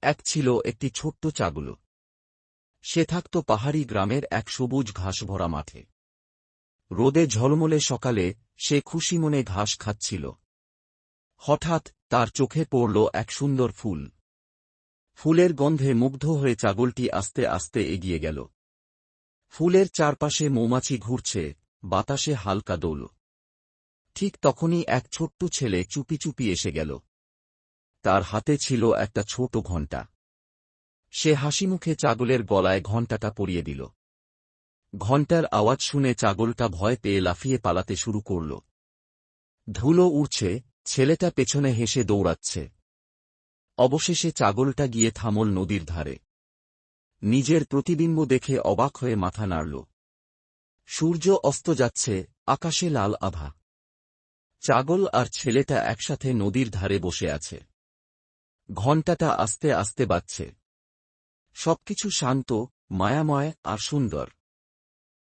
এক ছিল একটি ছোট্ট ছাগল। সে থাকত পাহাড়ি গ্রামের এক সবুজ ঘাস ভরা মাঠে। রোদে ঝলমলে সকালে সে খুশি মনে ঘাস খাচ্ছিল। হঠাৎ তার চোখে পড়ল এক সুন্দর ফুল। ফুলের গন্ধে মুগ্ধ হয়ে ছাগলটি আস্তে আস্তে এগিয়ে গেল। ফুলের চারপাশে মৌমাছি ঘুরছে, বাতাসে হালকা দোল। ঠিক তখনই এক ছোট্ট ছেলে চুপি চুপি এসে গেল। তার হাতে ছিল একটা ছোট ঘণ্টা। সে হাসিমুখে ছাগলের গলায় ঘণ্টাটা পরিয়ে দিল। ঘণ্টার আওয়াজ শুনে ছাগলটা ভয় পেয়ে লাফিয়ে পালাতে শুরু করল। ধুলো উড়ছে, ছেলেটা পেছনে হেসে দৌড়াচ্ছে। অবশেষে ছাগলটা গিয়ে থামল নদীর ধারে। নিজের প্রতিবিম্ব দেখে অবাক হয়ে মাথা নাড়ল। সূর্য অস্ত যাচ্ছে, আকাশে লাল আভা। ছাগল আর ছেলেটা একসাথে নদীর ধারে বসে আছে। ঘণ্টাটা আস্তে আস্তে বাজছে। সবকিছু শান্ত, মায়াময় আর সুন্দর।